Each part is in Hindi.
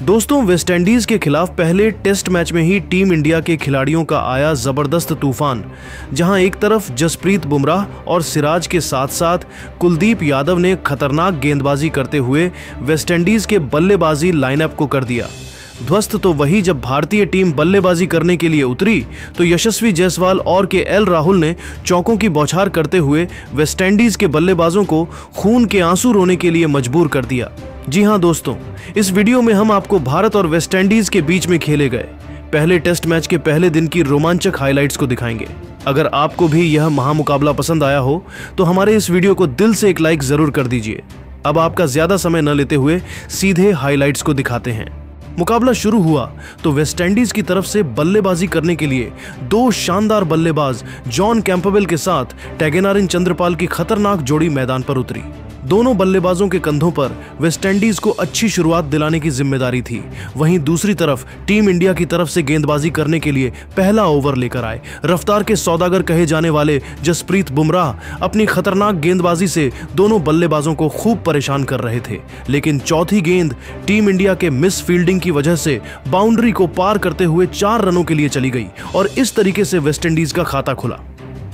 दोस्तों, वेस्टइंडीज के खिलाफ पहले टेस्ट मैच में ही टीम इंडिया के खिलाड़ियों का आया जबरदस्त तूफान, जहां एक तरफ जसप्रीत बुमराह और सिराज के साथ साथ कुलदीप यादव ने खतरनाक गेंदबाजी करते हुए वेस्टइंडीज के बल्लेबाजी लाइनअप को कर दिया ध्वस्त। तो वही जब भारतीय टीम बल्लेबाजी करने के लिए उतरी तो यशस्वी जायसवाल और केएल राहुल ने चौकों की बौछार करते हुए वेस्टइंडीज के बल्लेबाजों को खून के आंसू रोने के लिए मजबूर कर दिया। जी हां दोस्तों, इस वीडियो में हम आपको भारत और वेस्टइंडीज के बीच में खेले गए पहले टेस्ट मैच के पहले दिन की रोमांचक हाइलाइट्स को दिखाएंगे। अगर आपको भी यह महामुकाबला पसंद आया हो तो हमारे इस वीडियो को दिल से एक लाइक जरूर कर दीजिए। अब आपका ज्यादा समय न लेते हुए सीधे हाइलाइट्स को दिखाते हैं। मुकाबला शुरू हुआ तो वेस्टइंडीज की तरफ से बल्लेबाजी करने के लिए दो शानदार बल्लेबाज जॉन कैंपबेल के साथ टैगेनारिन चंद्रपाल की खतरनाक जोड़ी मैदान पर उतरी। दोनों बल्लेबाजों के कंधों पर वेस्टइंडीज को अच्छी शुरुआत दिलाने की जिम्मेदारी थी। वहीं दूसरी तरफ टीम इंडिया की तरफ से गेंदबाजी करने के लिए पहला ओवर लेकर आए रफ्तार के सौदागर कहे जाने वाले जसप्रीत बुमराह अपनी खतरनाक गेंदबाजी से दोनों बल्लेबाजों को खूब परेशान कर रहे थे। लेकिन चौथी गेंद टीम इंडिया के मिस फील्डिंग की वजह से बाउंड्री को पार करते हुए 4 रनों के लिए चली गई और इस तरीके से वेस्टइंडीज का खाता खुला।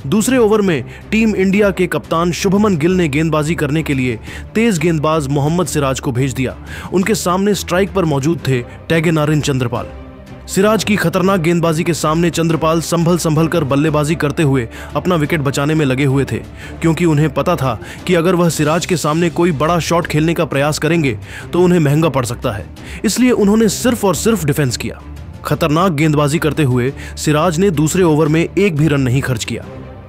दूसरे ओवर में टीम इंडिया के कप्तान शुभमन गिल ने गेंदबाजी करने के लिए तेज गेंदबाज मोहम्मद सिराज को भेज दिया। उनके सामने स्ट्राइक पर मौजूद थे टैगेनारिन चंद्रपाल। सिराज की खतरनाक गेंदबाजी के सामने चंद्रपाल संभल कर बल्लेबाजी करते हुए अपना विकेट बचाने में लगे हुए थे, क्योंकि उन्हें पता था कि अगर वह सिराज के सामने कोई बड़ा शॉट खेलने का प्रयास करेंगे तो उन्हें महंगा पड़ सकता है। इसलिए उन्होंने सिर्फ और सिर्फ डिफेंस किया। खतरनाक गेंदबाजी करते हुए सिराज ने दूसरे ओवर में एक भी रन नहीं खर्च किया।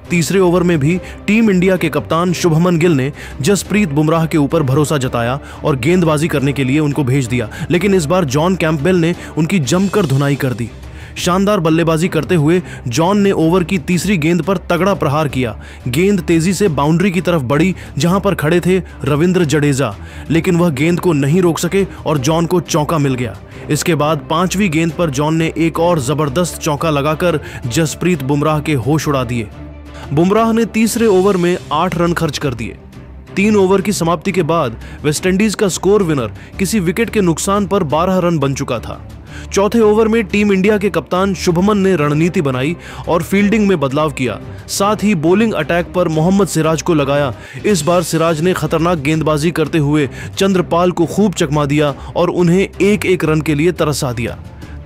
तीसरे ओवर में भी टीम इंडिया के कप्तान शुभमन गिल ने जसप्रीत बुमराह के ऊपर भरोसा जताया और गेंदबाजी करने के लिए उनको भेज दिया। लेकिन इस बार जॉन कैंपबेल ने उनकी जमकर धुनाई कर दी। शानदार बल्लेबाजी करते हुए जॉन ने ओवर की तीसरी गेंद पर तगड़ा प्रहार किया। गेंद तेजी से बाउंड्री की तरफ बढ़ी जहां पर खड़े थे रविंद्र जडेजा, लेकिन वह गेंद को नहीं रोक सके और जॉन को चौका मिल गया। इसके बाद 5वीं गेंद पर जॉन ने एक और जबरदस्त चौका लगाकर जसप्रीत बुमराह के होश उड़ा दिए। बुमराह ने तीसरे ओवर में 8 रन खर्च कर दिए। 3 ओवर की समाप्ति के बाद वेस्टइंडीज का स्कोर विनर किसी विकेट के नुकसान पर 12 रन बन चुका था। चौथे ओवर में टीम इंडिया के कप्तान शुभमन ने रणनीति बनाई और फील्डिंग में बदलाव किया। साथ ही बॉलिंग अटैक पर मोहम्मद सिराज को लगाया। इस बार सिराज ने खतरनाक गेंदबाजी करते हुए चंद्रपाल को खूब चकमा दिया और उन्हें एक रन के लिए तरसा दिया।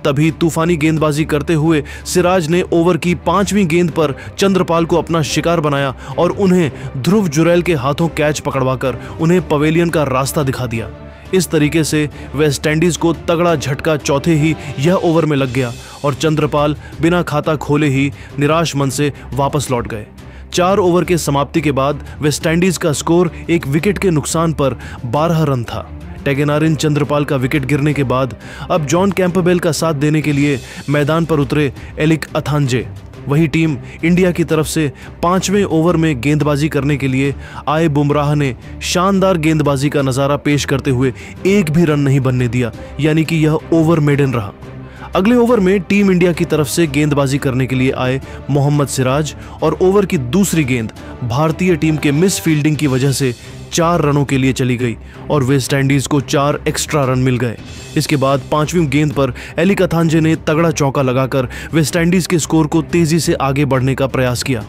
तभी तूफानी गेंदबाजी करते हुए सिराज ने ओवर की 5वीं गेंद पर चंद्रपाल को अपना शिकार बनाया और उन्हें ध्रुव जुरैल के हाथों कैच पकड़वाकर उन्हें पवेलियन का रास्ता दिखा दिया। इस तरीके से वेस्टइंडीज को तगड़ा झटका चौथे ही यह ओवर में लग गया और चंद्रपाल बिना खाता खोले ही निराश मन से वापस लौट गए। 4 ओवर के समाप्ति के बाद वेस्टइंडीज का स्कोर एक विकेट के नुकसान पर 12 रन था। टैगेनारिन चंद्रपाल का विकेट गिरने के बाद अब जॉन कैंपबेल का साथ देने के लिए मैदान पर उतरे एलिक अथांजे। वही टीम इंडिया की तरफ से 5वें ओवर में गेंदबाजी करने के लिए आए बुमराह ने शानदार गेंदबाजी का नजारा पेश करते हुए एक भी रन नहीं बनने दिया, यानी कि यह ओवर मेडन रहा। अगले ओवर में टीम इंडिया की तरफ से गेंदबाजी करने के लिए आए मोहम्मद सिराज और ओवर की दूसरी गेंद भारतीय टीम के मिस फील्डिंग की वजह से 4 रनों के लिए चली गई और वेस्टइंडीज को 4 एक्स्ट्रा रन मिल गए। इसके बाद 5वीं गेंद पर एलिक अथांजे ने तगड़ा चौका लगाकर वेस्टइंडीज के स्कोर को तेजी से आगे बढ़ने का प्रयास किया।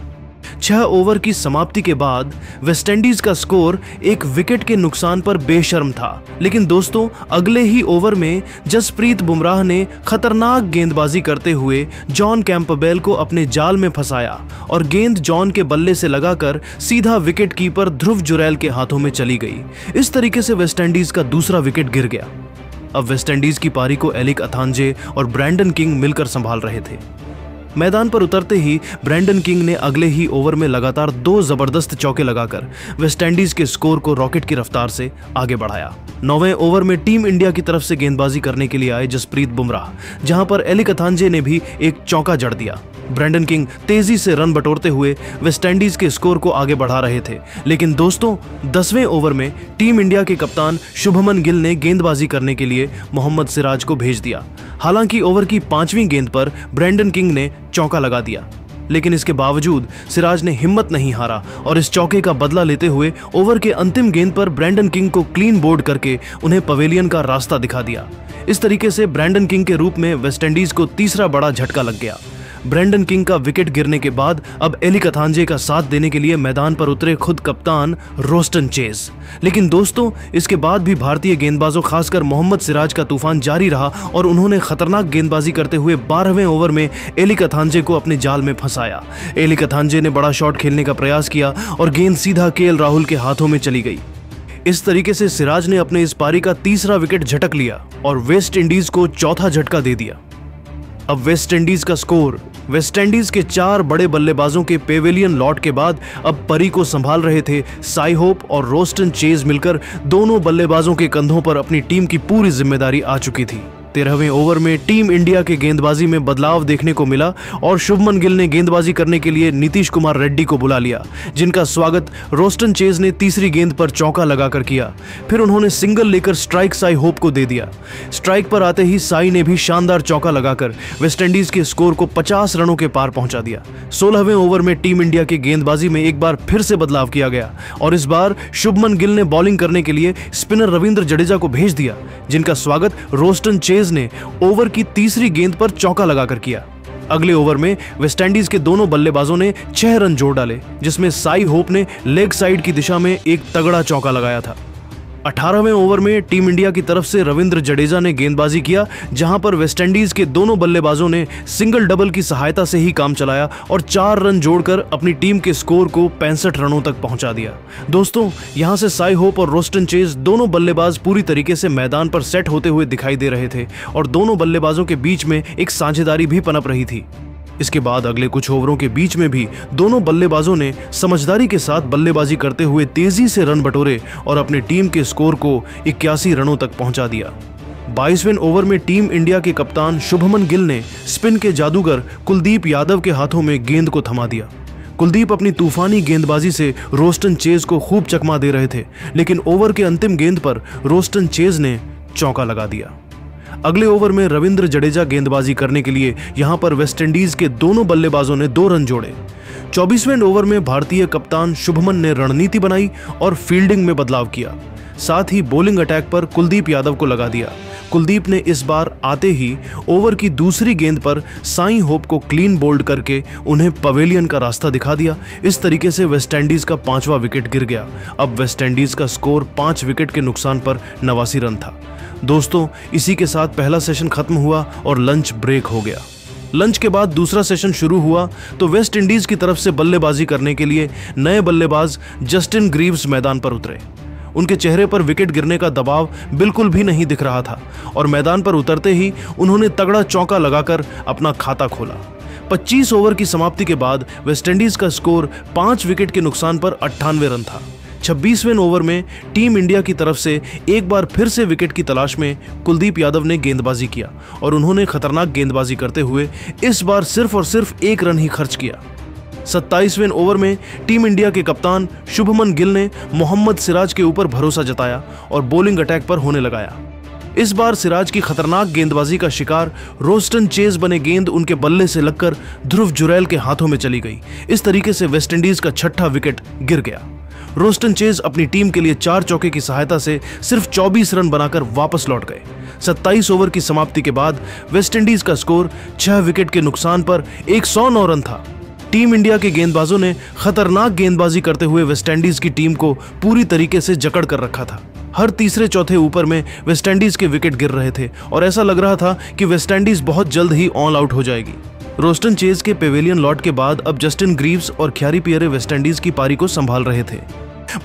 6 ओवर की समाप्ति के बाद वेस्टइंडीज का स्कोर एक विकेट के नुकसान पर बेशर्म था। लेकिन दोस्तों, अगले ही ओवर में जसप्रीत बुमराह ने खतरनाक गेंदबाजी करते हुए जॉन कैंपबेल को अपने जाल में फंसाया और गेंद जॉन के बल्ले से लगाकर सीधा विकेट कीपर ध्रुव जुरैल के हाथों में चली गई। इस तरीके से वेस्टइंडीज का दूसरा विकेट गिर गया। अब वेस्टइंडीज की पारी को एलिक अथांजे और ब्रैंडन किंग मिलकर संभाल रहे थे। मैदान पर उतरते ही ब्रैंडन किंग ने अगले ही ओवर में लगातार 2 जबरदस्त चौके लगाकर वेस्टइंडीज के स्कोर को रॉकेट की रफ्तार से आगे बढ़ाया। 9वें ओवर में टीम इंडिया की तरफ से गेंदबाजी करने के लिए आए जसप्रीत बुमराह, जहां पर एलिक अथांजे ने भी एक चौका जड़ दिया। ब्रैंडन किंग तेजी से रन बटोरते हुए वेस्टइंडीज के स्कोर को आगे बढ़ा रहे थे। लेकिन दोस्तों, 10वें ओवर में टीम इंडिया के कप्तान शुभमन गिल ने गेंदबाजी करने के लिए मोहम्मद सिराज को भेज दिया। हालांकि ओवर की 5वीं गेंद पर ब्रैंडन किंग ने चौका लगा दिया। लेकिन इसके बावजूद सिराज ने हिम्मत नहीं हारा और इस चौके का बदला लेते हुए ओवर के अंतिम गेंद पर ब्रैंडन किंग को क्लीन बोल्ड करके उन्हें पवेलियन का रास्ता दिखा दिया। इस तरीके से ब्रैंडन किंग के रूप में वेस्टइंडीज को तीसरा बड़ा झटका लग गया। ब्रैंडन किंग का विकेट गिरने के बाद अब एली कथांजे का साथ देने के लिए मैदान पर उतरे खुद कप्तान रोस्टन चेज। लेकिन दोस्तों, इसके बाद भी भारतीय गेंदबाजों खासकर मोहम्मद सिराज का तूफान जारी रहा और उन्होंने खतरनाक गेंदबाजी करते हुए 12वें ओवर में एली कथांजे को अपने जाल में फंसाया। एली कथांजे ने बड़ा शॉट खेलने का प्रयास किया और गेंद सीधा केएल राहुल के हाथों में चली गई। इस तरीके से सिराज ने अपने इस पारी का तीसरा विकेट झटक लिया और वेस्ट इंडीज को चौथा झटका दे दिया। अब वेस्ट इंडीज का स्कोर, वेस्ट इंडीज के 4 बड़े बल्लेबाजों के पेवेलियन लॉट के बाद अब परी को संभाल रहे थे साई होप और रोस्टन चेज मिलकर दोनों बल्लेबाजों के कंधों पर अपनी टीम की पूरी जिम्मेदारी आ चुकी थी। 13वें ओवर में टीम इंडिया के गेंदबाजी में बदलाव देखने को मिला और शुभमन गिल ने गेंदबाजी करने के लिए नीतीश कुमार रेड्डी को बुला लिया, जिनका स्वागत रोस्टन चेज ने तीसरी गेंद पर चौका लगाकर किया। फिर उन्होंने सिंगल लेकर स्ट्राइक साई होप को दे दिया। स्ट्राइक पर आते ही साई ने भी शानदार चौका लगाकर वेस्टइंडीज के स्कोर को 50 रनों के पार पहुंचा दिया। 16वें ओवर में टीम इंडिया की गेंदबाजी में एक बार फिर से बदलाव किया गया और इस बार शुभमन गिल ने बॉलिंग करने के लिए स्पिनर रविंद्र जडेजा को भेज दिया, जिनका स्वागत रोस्टन चेज ने ओवर की तीसरी गेंद पर चौका लगाकर किया। अगले ओवर में वेस्टइंडीज के दोनों बल्लेबाजों ने 6 रन जोड़ डाले, जिसमें साई होप ने लेग साइड की दिशा में एक तगड़ा चौका लगाया था। 18वें ओवर में टीम इंडिया की तरफ से रविंद्र जडेजा ने गेंदबाजी किया, जहां पर वेस्टइंडीज के दोनों बल्लेबाजों ने सिंगल डबल की सहायता से ही काम चलाया और 4 रन जोड़कर अपनी टीम के स्कोर को 65 रनों तक पहुंचा दिया। दोस्तों, यहां से साई होप और रोस्टन चेज दोनों बल्लेबाज पूरी तरीके से मैदान पर सेट होते हुए दिखाई दे रहे थे और दोनों बल्लेबाजों के बीच में एक साझेदारी भी पनप रही थी। इसके बाद अगले कुछ ओवरों के बीच में भी दोनों बल्लेबाजों ने समझदारी के साथ बल्लेबाजी करते हुए तेजी से रन बटोरे और अपनी टीम के स्कोर को 81 रनों तक पहुंचा दिया। 22वें ओवर में टीम इंडिया के कप्तान शुभमन गिल ने स्पिन के जादूगर कुलदीप यादव के हाथों में गेंद को थमा दिया। कुलदीप अपनी तूफानी गेंदबाजी से रोस्टन चेज को खूब चकमा दे रहे थे, लेकिन ओवर के अंतिम गेंद पर रोस्टन चेज ने चौका लगा दिया। अगले ओवर में रविंद्र जडेजा गेंदबाजी करने के लिए यहां पर वेस्टइंडीज के दोनों बल्लेबाजों ने 2 रन जोड़े। 24वें ओवर में भारतीय कप्तान शुभमन ने रणनीति बनाई और फील्डिंग में बदलाव किया। साथ ही बॉलिंग अटैक पर कुलदीप यादव को लगा दिया। कुलदीप ने इस बार आते ही ओवर की दूसरी गेंद पर साई होप को क्लीन बोल्ड करके उन्हें पवेलियन का रास्ता दिखा दिया। इस तरीके से वेस्टइंडीज का 5वां विकेट गिर गया। अब वेस्टइंडीज का स्कोर 5 विकेट के नुकसान पर 89 रन था। दोस्तों, इसी के साथ पहला सेशन खत्म हुआ और लंच ब्रेक हो गया। लंच के बाद दूसरा सेशन शुरू हुआ तो वेस्ट इंडीज की तरफ से बल्लेबाजी करने के लिए नए बल्लेबाज जस्टिन ग्रीव्स मैदान पर उतरे। उनके चेहरे पर विकेट गिरने का दबाव बिल्कुल भी नहीं दिख रहा था और मैदान पर उतरते ही उन्होंने तगड़ा चौका लगाकर अपना खाता खोला। 25 ओवर की समाप्ति के बाद वेस्टइंडीज का स्कोर 5 विकेट के नुकसान पर 98 रन था। 26वें ओवर में टीम इंडिया की तरफ से एक बार फिर से विकेट की तलाश में कुलदीप यादव ने गेंदबाजी किया और उन्होंने खतरनाक गेंदबाजी करते हुए इस बार सिर्फ और सिर्फ 1 रन ही खर्च किया। 27वें ओवर में टीम इंडिया के कप्तान शुभमन गिल ने मोहम्मद सिराज के ऊपर भरोसा जताया और बॉलिंग अटैक पर होने लगाया। इस बार सिराज की खतरनाक गेंदबाजी का शिकार रोस्टन चेज बने गेंद उनके बल्ले से लगकर ध्रुव जुरैल के हाथों में चली गई। इस तरीके से वेस्टइंडीज का 6ठा विकेट गिर गया। रोस्टन चेज अपनी टीम के लिए 4 चौके की सहायता से सिर्फ 24 रन बनाकर वापस लौट गए। 27 ओवर की समाप्ति के बाद वेस्टइंडीज का स्कोर 6 विकेट के नुकसान पर 109 रन था। टीम इंडिया के गेंदबाजों ने खतरनाक गेंदबाजी करते हुए वेस्टइंडीज की टीम को पूरी तरीके से जकड़ कर रखा था। हर तीसरे चौथे ऊपर में वेस्टइंडीज के विकेट गिर रहे थे और ऐसा लग रहा था कि वेस्टइंडीज बहुत जल्द ही ऑल आउट हो जाएगी। रोस्टन चेज के पेवेलियन लॉट के बाद अब जस्टिन ग्रीव्स और ख्यारी पियरे वेस्टइंडीज की पारी को संभाल रहे थे।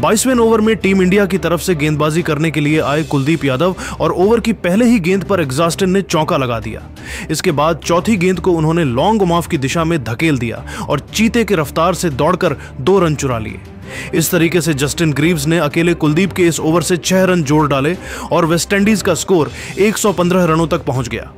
22वें ओवर में टीम इंडिया की तरफ से गेंदबाजी करने के लिए आए कुलदीप यादव और ओवर की पहले ही गेंद पर एग्जॉस्टिन ने चौका लगा दिया। इसके बाद चौथी गेंद को उन्होंने लॉन्ग ऑफ की दिशा में धकेल दिया और चीते की रफ्तार से दौड़कर 2 रन चुरा लिए। इस तरीके से जस्टिन ग्रीव्स ने अकेले कुलदीप के इस ओवर से 6 रन जोड़ डाले और वेस्टइंडीज का स्कोर 115 रनों तक पहुंच गया।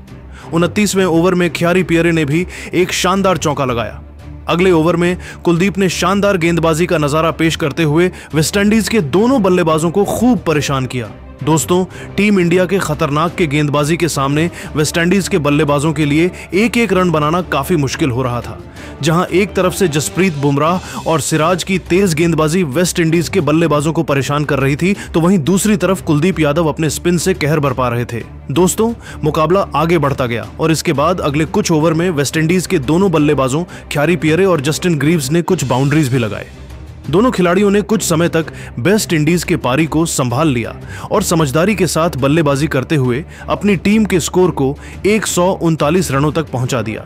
29वें ओवर में ख्यारी पियरे ने भी एक शानदार चौका लगाया। अगले ओवर में कुलदीप ने शानदार गेंदबाजी का नजारा पेश करते हुए वेस्टइंडीज के दोनों बल्लेबाजों को खूब परेशान किया। दोस्तों, टीम इंडिया के खतरनाक के गेंदबाजी के सामने वेस्टइंडीज के बल्लेबाजों के लिए एक एक रन बनाना काफी मुश्किल हो रहा था। जहां एक तरफ से जसप्रीत बुमराह और सिराज की तेज गेंदबाजी वेस्ट इंडीज के बल्लेबाजों को परेशान कर रही थी, तो वहीं दूसरी तरफ कुलदीप यादव अपने स्पिन से कहर बरपा रहे थे। दोस्तों, मुकाबला आगे बढ़ता गया और इसके बाद अगले कुछ ओवर में वेस्टइंडीज के दोनों बल्लेबाजों ख्यारी पियरे और जस्टिन ग्रीव्स ने कुछ बाउंड्रीज भी लगाए। दोनों खिलाड़ियों ने कुछ समय तक वेस्ट इंडीज के पारी को संभाल लिया और समझदारी के साथ बल्लेबाजी करते हुए अपनी टीम के स्कोर को 139 रनों तक पहुंचा दिया।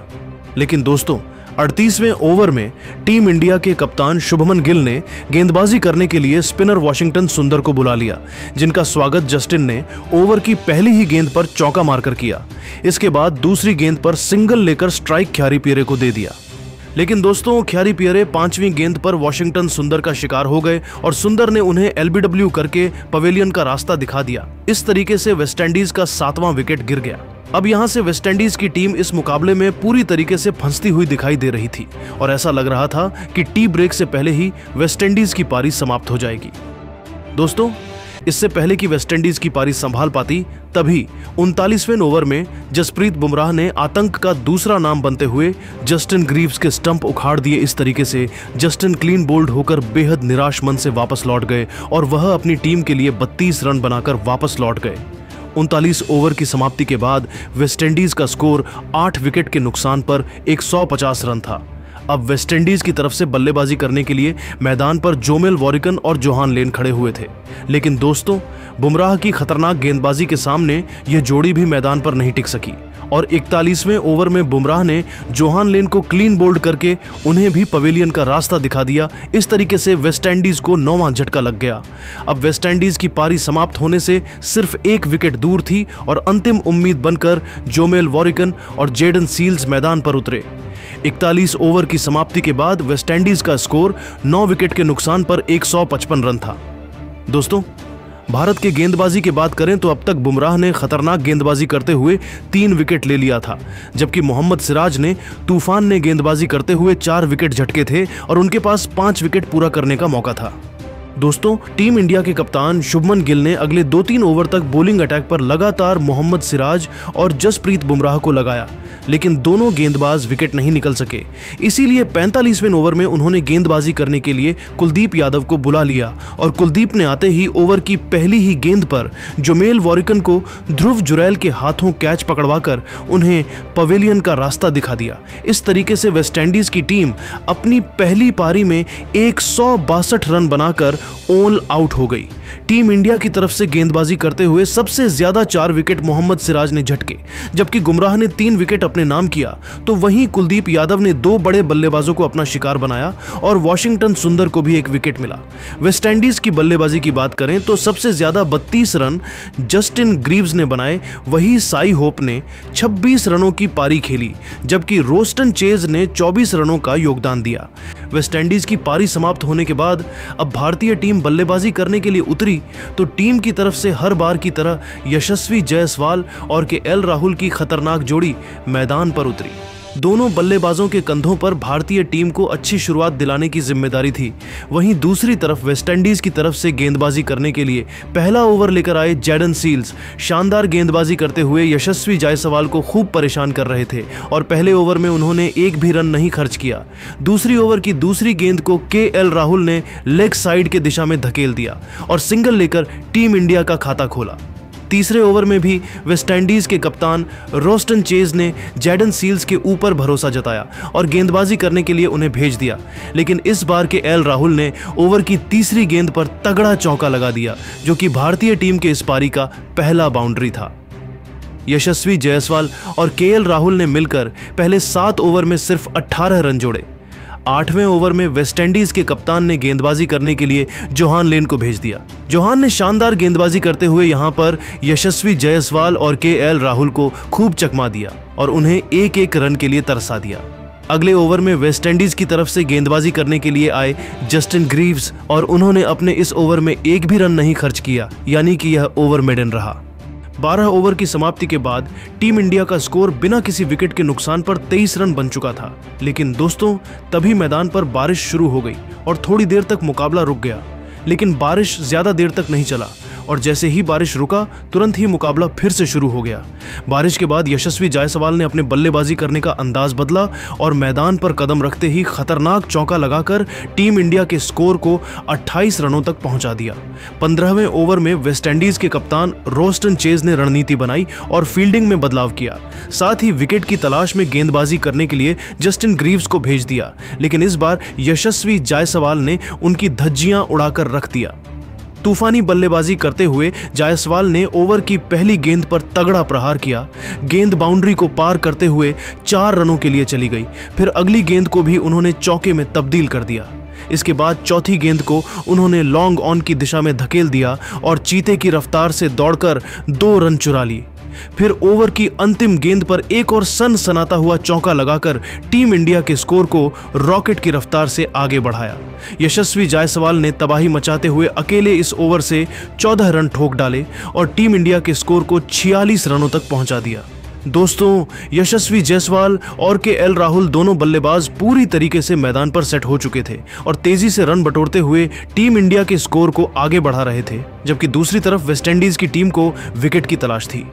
लेकिन दोस्तों, 38वें ओवर में टीम इंडिया के कप्तान शुभमन गिल ने गेंदबाजी करने के लिए स्पिनर वॉशिंगटन सुंदर को बुला लिया, जिनका स्वागत जस्टिन ने ओवर की पहली ही गेंद पर चौका मारकर किया। इसके बाद दूसरी गेंद पर सिंगल लेकर स्ट्राइक ख्यारी पियरे को दे दिया। लेकिन दोस्तों, ख्यारी पियरे 5वीं गेंद पर वॉशिंगटन सुंदर का शिकार हो गए और सुंदर ने उन्हें एलबीडब्ल्यू करके पवेलियन का रास्ता दिखा दिया। इस तरीके से वेस्टइंडीज का 7वां विकेट गिर गया। अब यहां से वेस्टइंडीज की टीम इस मुकाबले में पूरी तरीके से फंसती हुई दिखाई दे रही थी और ऐसा लग रहा था कि टी ब्रेक से पहले ही वेस्टइंडीज की पारी समाप्त हो जाएगी। दोस्तों, इससे पहले कि वेस्टइंडीज की पारी संभाल पाती, तभी 39वें ओवर में जसप्रीत बुमराह ने आतंक का दूसरा नाम बनते हुए जस्टिन ग्रीव्स के स्टंप उखाड़ दिए। इस तरीके से जस्टिन क्लीन बोल्ड होकर बेहद निराश मन से वापस लौट गए और वह अपनी टीम के लिए 32 रन बनाकर वापस लौट गए। 39 ओवर की समाप्ति के बाद वेस्टइंडीज का स्कोर 8 विकेट के नुकसान पर 150 रन था। अब वेस्टइंडीज की तरफ से बल्लेबाजी करने के लिए मैदान पर जोमेल वॉरिकन और जोहान लेन खड़े हुए थे। लेकिन दोस्तों, बुमराह की खतरनाक गेंदबाजी के सामने यह जोड़ी भी मैदान पर नहीं टिक सकी और 41वें ओवर में बुमराह ने जोहान लेन को क्लीन बोल्ड करके उन्हें भी पवेलियन का रास्ता दिखा दिया। इस तरीके से वेस्टइंडीज को 9वां झटका लग गया। अब वेस्टइंडीज की पारी समाप्त होने से सिर्फ 1 विकेट दूर थी और अंतिम उम्मीद बनकर जोमेल वॉरिकन और जेडन सील्स मैदान पर उतरे। 41 ओवर की समाप्ति के बाद वेस्टइंडीज का स्कोर 9 विकेट के नुकसान पर 155 रन था। दोस्तों, भारत के गेंदबाजी की बात करें तो अब तक बुमराह ने खतरनाक गेंदबाजी करते हुए 3 विकेट ले लिया था, जबकि मोहम्मद सिराज ने तूफान ने गेंदबाजी करते हुए 4 विकेट झटके थे और उनके पास 5 विकेट पूरा करने का मौका था। दोस्तों, टीम इंडिया के कप्तान शुभमन गिल ने अगले 2-3 ओवर तक बॉलिंग अटैक पर लगातार मोहम्मद सिराज और जसप्रीत बुमराह को लगाया, लेकिन दोनों गेंदबाज विकेट नहीं निकल सके। इसीलिए 45वें ओवर में उन्होंने गेंदबाजी करने के लिए कुलदीप यादव को बुला लिया और कुलदीप ने आते ही ओवर की पहली ही गेंद पर जोमेल वॉरिकन को ध्रुव जुरैल के हाथों कैच पकड़वाकर उन्हें पवेलियन का रास्ता दिखा दिया। इस तरीके से वेस्टइंडीज की टीम अपनी पहली पारी में 162 रन बनाकर ऑल आउट हो गई। टीम इंडिया की तरफ से गेंदबाजी करते हुए सबसे ज्यादा 4 विकेट मोहम्मद सिराज ने झटके, जबकि बुमराह ने 3 विकेट अपने नाम किया, तो वहीं कुलदीप यादव ने 2 बड़े बल्लेबाजों को अपना शिकार बनाया और वॉशिंगटन सुंदर को भी 1 विकेट मिला। वेस्टइंडीज की बल्लेबाजी की बात करें तो सबसे ज्यादा 32 रन जस्टिन ग्रीव्स ने बनाए, वहीं साई होप ने 26 रनों की पारी खेली, जबकि रोस्टन चेज ने 24 रनों का योगदान दिया। वेस्टइंडीज की पारी समाप्त होने के बाद अब भारतीय टीम बल्लेबाजी करने के लिए उतरी तो टीम की तरफ से हर बार की तरह यशस्वी जायसवाल और केएल राहुल की खतरनाक जोड़ी मैदान पर उतरी। दोनों बल्लेबाजों के कंधों पर भारतीय टीम को अच्छी शुरुआत दिलाने की जिम्मेदारी थी। वहीं दूसरी तरफ वेस्टइंडीज की तरफ से गेंदबाजी करने के लिए पहला ओवर लेकर आए जेडन सील्स शानदार गेंदबाजी करते हुए यशस्वी जायसवाल को खूब परेशान कर रहे थे और पहले ओवर में उन्होंने 1 भी रन नहीं खर्च किया। दूसरी ओवर की दूसरी गेंद को केएल राहुल ने लेग साइड के दिशा में धकेल दिया और सिंगल लेकर टीम इंडिया का खाता खोला। तीसरे ओवर में भी वेस्टइंडीज के कप्तान रोस्टन चेज ने जेडन सील्स के ऊपर भरोसा जताया और गेंदबाजी करने के लिए उन्हें भेज दिया, लेकिन इस बार केएल राहुल ने ओवर की तीसरी गेंद पर तगड़ा चौका लगा दिया, जो कि भारतीय टीम के इस पारी का पहला बाउंड्री था। यशस्वी जायसवाल और केएल राहुल ने मिलकर पहले 7 ओवर में सिर्फ 18 रन जोड़े। 8वें ओवर में वेस्टइंडीज के कप्तान ने गेंदबाजी करने के लिए जोहान लेन को भेज दिया। जोहान ने शानदार गेंदबाजी करते हुए यहां पर यशस्वी जायसवाल और केएल राहुल को खूब चकमा दिया और उन्हें 1-1 रन के लिए तरसा दिया। अगले ओवर में वेस्टइंडीज की तरफ से गेंदबाजी करने के लिए आए जस्टिन ग्रीव्स और उन्होंने अपने इस ओवर में 1 भी रन नहीं खर्च किया, यानी कि यह ओवर मेडन रहा। 12 ओवर की समाप्ति के बाद टीम इंडिया का स्कोर बिना किसी विकेट के नुकसान पर 23 रन बन चुका था। लेकिन दोस्तों, तभी मैदान पर बारिश शुरू हो गई और थोड़ी देर तक मुकाबला रुक गया। लेकिन बारिश ज्यादा देर तक नहीं चला। और जैसे ही बारिश रुका तुरंत ही मुकाबला फिर से शुरू हो गया। बारिश के बाद यशस्वी जायसवाल ने अपने बल्लेबाजी करने का अंदाज बदला और मैदान पर कदम रखते ही खतरनाक चौका लगाकर टीम इंडिया के स्कोर को 28 रनों तक पहुंचा दिया। 15वें ओवर में वेस्टइंडीज के कप्तान रोस्टन चेज ने रणनीति बनाई और फील्डिंग में बदलाव किया। साथ ही विकेट की तलाश में गेंदबाजी करने के लिए जस्टिन ग्रीव्स को भेज दिया, लेकिन इस बार यशस्वी जायसवाल ने उनकी धज्जियां उड़ाकर रख दिया। तूफानी बल्लेबाजी करते हुए जायसवाल ने ओवर की पहली गेंद पर तगड़ा प्रहार किया। गेंद बाउंड्री को पार करते हुए 4 रनों के लिए चली गई। फिर अगली गेंद को भी उन्होंने चौके में तब्दील कर दिया। इसके बाद चौथी गेंद को उन्होंने लॉन्ग ऑन की दिशा में धकेल दिया और चीते की रफ्तार से दौड़कर 2 रन चुरा लिए। फिर ओवर की अंतिम गेंद पर एक और सनसनाता हुआ चौका लगाकर टीम इंडिया के स्कोर को रॉकेट की रफ्तार से आगे बढ़ाया। यशस्वी जायसवाल ने तबाही मचाते हुए अकेले इस ओवर से 14 रन ठोक डाले और टीम इंडिया के स्कोर को 46 रनों तक पहुंचा दिया। दोस्तों, यशस्वी जायसवाल और केएल राहुल दोनों बल्लेबाज पूरी तरीके से मैदान पर सेट हो चुके थे और तेजी से रन बटोरते हुए टीम इंडिया के स्कोर को आगे बढ़ा रहे थे, जबकि दूसरी तरफ वेस्टइंडीज की टीम को विकेट की तलाश थी।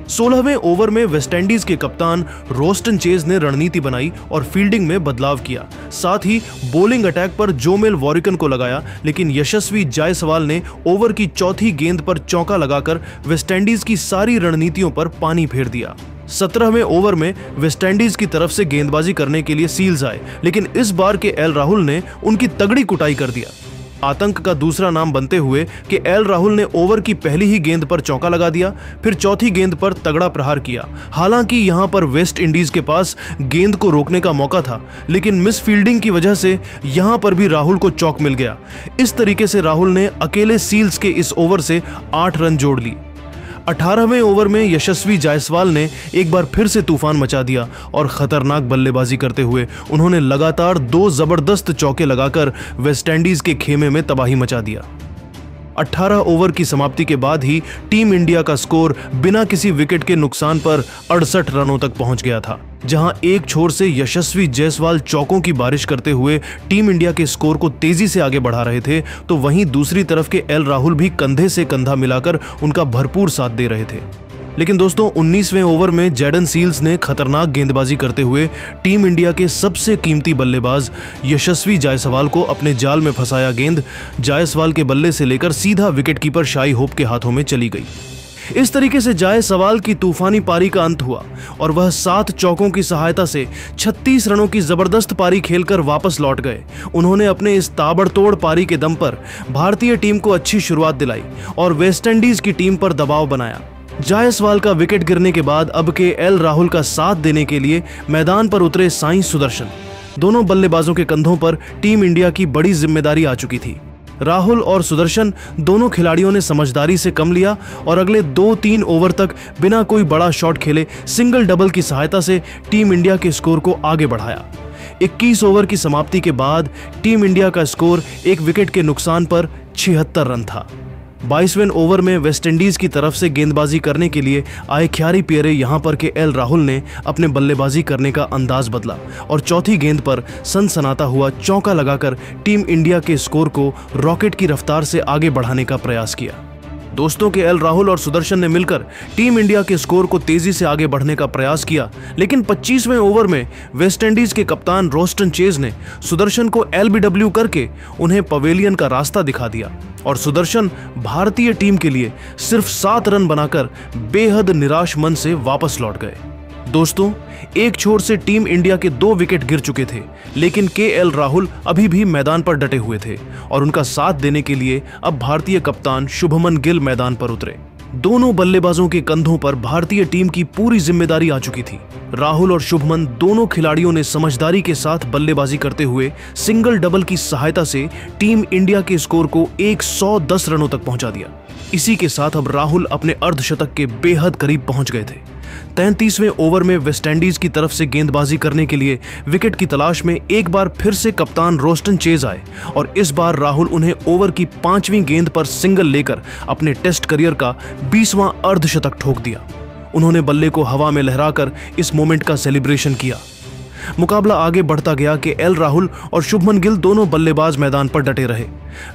16वें ओवर में वेस्टइंडीज के कप्तान रोस्टन चेज ने रणनीति बनाई और फील्डिंग में बदलाव किया। साथ ही बॉलिंग अटैक पर जोमेल वॉरिकन को लगाया, लेकिन यशस्वी जायसवाल ने ओवर की चौथी गेंद पर चौका लगाकर वेस्टइंडीज की सारी रणनीतियों पर पानी फेर दिया। 17वें ओवर में वेस्टइंडीज की तरफ से गेंदबाजी करने के लिए सील्स आए, लेकिन इस बार केएल राहुल ने उनकी तगड़ी कुटाई कर दिया। आतंक का दूसरा नाम बनते हुए केएल राहुल ने ओवर की पहली ही गेंद पर चौका लगा दिया, फिर चौथी गेंद पर तगड़ा प्रहार किया। हालांकि यहां पर वेस्ट इंडीज के पास गेंद को रोकने का मौका था, लेकिन मिस फील्डिंग की वजह से यहां पर भी राहुल को चौक मिल गया। इस तरीके से राहुल ने अकेले सील्स के इस ओवर से 8 रन जोड़ ली। 18वें ओवर में यशस्वी जायसवाल ने एक बार फिर से तूफान मचा दिया और खतरनाक बल्लेबाजी करते हुए उन्होंने लगातार 2 जबरदस्त चौके लगाकर वेस्टइंडीज के खेमे में तबाही मचा दिया। 18 ओवर की समाप्ति के बाद ही टीम इंडिया का स्कोर बिना किसी विकेट के नुकसान पर 68 रनों तक पहुंच गया था। जहां एक छोर से यशस्वी जायसवाल चौकों की बारिश करते हुए टीम इंडिया के स्कोर को तेजी से आगे बढ़ा रहे थे, तो वहीं दूसरी तरफ के केएल राहुल भी कंधे से कंधा मिलाकर उनका भरपूर साथ दे रहे थे। लेकिन दोस्तों, 19वें ओवर में जैडन सील्स ने खतरनाक गेंदबाजी करते हुए टीम इंडिया के सबसे कीमती बल्लेबाज यशस्वी जायसवाल को अपने जाल में फंसाया। गेंद जायसवाल के बल्ले से लेकर सीधा विकेटकीपर शाई होप के हाथों में चली गई। इस तरीके से जायसवाल की तूफानी पारी का अंत हुआ और वह 7 चौकों की सहायता से 36 रनों की जबरदस्त पारी खेलकर वापस लौट गए। उन्होंने अपने इस ताबड़तोड़ पारी के दम पर भारतीय टीम को अच्छी शुरुआत दिलाई और वेस्टइंडीज की टीम पर दबाव बनाया। जायसवाल का विकेट गिरने के बाद अब केएल राहुल का साथ देने के लिए मैदान पर उतरे साई सुदर्शन। दोनों बल्लेबाजों के कंधों पर टीम इंडिया की बड़ी जिम्मेदारी आ चुकी थी। राहुल और सुदर्शन दोनों खिलाड़ियों ने समझदारी से कम लिया और अगले 2-3 ओवर तक बिना कोई बड़ा शॉट खेले सिंगल डबल की सहायता से टीम इंडिया के स्कोर को आगे बढ़ाया। 21 ओवर की समाप्ति के बाद टीम इंडिया का स्कोर 1 विकेट के नुकसान पर 76 रन था। 22वें ओवर में वेस्टइंडीज की तरफ से गेंदबाजी करने के लिए आए ख्यारी पियरे यहां पर केएल राहुल ने अपने बल्लेबाजी करने का अंदाज बदला और चौथी गेंद पर सनसनाता हुआ चौका लगाकर टीम इंडिया के स्कोर को रॉकेट की रफ्तार से आगे बढ़ाने का प्रयास किया। दोस्तों, केएल राहुल और सुदर्शन ने मिलकर टीम इंडिया के स्कोर को तेजी से आगे बढ़ने का प्रयास किया, लेकिन 25वें ओवर में वेस्टइंडीज के कप्तान रोस्टन चेज ने सुदर्शन को एलबीडब्ल्यू करके उन्हें पवेलियन का रास्ता दिखा दिया और सुदर्शन भारतीय टीम के लिए सिर्फ 7 रन बनाकर बेहद निराश मन से वापस लौट गए। दोस्तों, एक छोर से टीम इंडिया के 2 विकेट गिर चुके थे, लेकिन केएल राहुल अभी भी मैदान पर डटे हुए थे और उनका साथ देने के लिए अब भारतीय कप्तान शुभमन गिल मैदान पर उतरे। दोनों बल्लेबाजों के कंधों पर भारतीय टीम की पूरी जिम्मेदारी आ चुकी थी। राहुल और शुभमन दोनों खिलाड़ियों ने समझदारी के साथ बल्लेबाजी करते हुए सिंगल डबल की सहायता से टीम इंडिया के स्कोर को 110 रनों तक पहुंचा दिया। इसी के साथ अब राहुल अपने अर्धशतक के बेहद करीब पहुंच गए थे। 33वें ओवर में वेस्टइंडीज की तरफ से गेंदबाजी करने के लिए विकेट की तलाश में एक बार फिर से कप्तान रोस्टन चेज आए और इस बार राहुल उन्हें ओवर की 5वीं गेंद पर सिंगल लेकर अपने टेस्ट करियर का 20वां अर्धशतक ठोक दिया। उन्होंने बल्ले को हवा में लहराकर इस मोमेंट का सेलिब्रेशन किया। मुकाबला आगे बढ़ता गया कि एल राहुल और शुभमन गिल दोनों बल्लेबाज मैदान पर डटे रहे।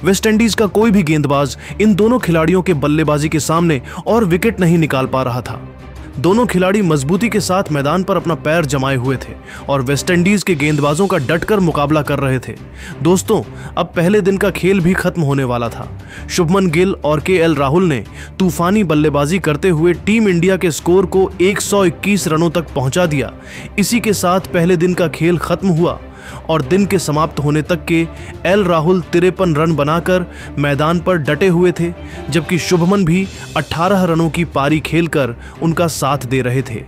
वेस्टइंडीज का कोई भी गेंदबाज इन दोनों खिलाड़ियों के बल्लेबाजी के सामने और विकेट नहीं निकाल पा रहा था। दोनों खिलाड़ी मजबूती के साथ मैदान पर अपना पैर जमाए हुए थे और वेस्टइंडीज के गेंदबाजों का डटकर मुकाबला कर रहे थे। दोस्तों, अब पहले दिन का खेल भी खत्म होने वाला था। शुभमन गिल और केएल राहुल ने तूफानी बल्लेबाजी करते हुए टीम इंडिया के स्कोर को 121 रनों तक पहुंचा दिया। इसी के साथ पहले दिन का खेल खत्म हुआ और दिन के समाप्त होने तक के एल राहुल 53 रन बनाकर मैदान पर डटे हुए थे, जबकि शुभमन भी 18 रनों की पारी खेलकर उनका साथ दे रहे थे।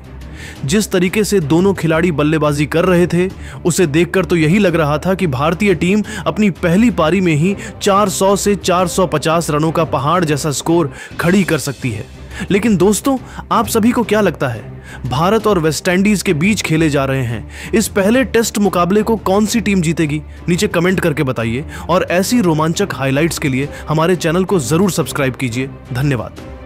जिस तरीके से दोनों खिलाड़ी बल्लेबाजी कर रहे थे, उसे देखकर तो यही लग रहा था कि भारतीय टीम अपनी पहली पारी में ही 400 से 450 रनों का पहाड़ जैसा स्कोर खड़ी कर सकती है। लेकिन दोस्तों, आप सभी को क्या लगता है, भारत और वेस्टइंडीज के बीच खेले जा रहे हैं इस पहले टेस्ट मुकाबले को कौन सी टीम जीतेगी? नीचे कमेंट करके बताइए और ऐसी रोमांचक हाइलाइट्स के लिए हमारे चैनल को जरूर सब्सक्राइब कीजिए। धन्यवाद।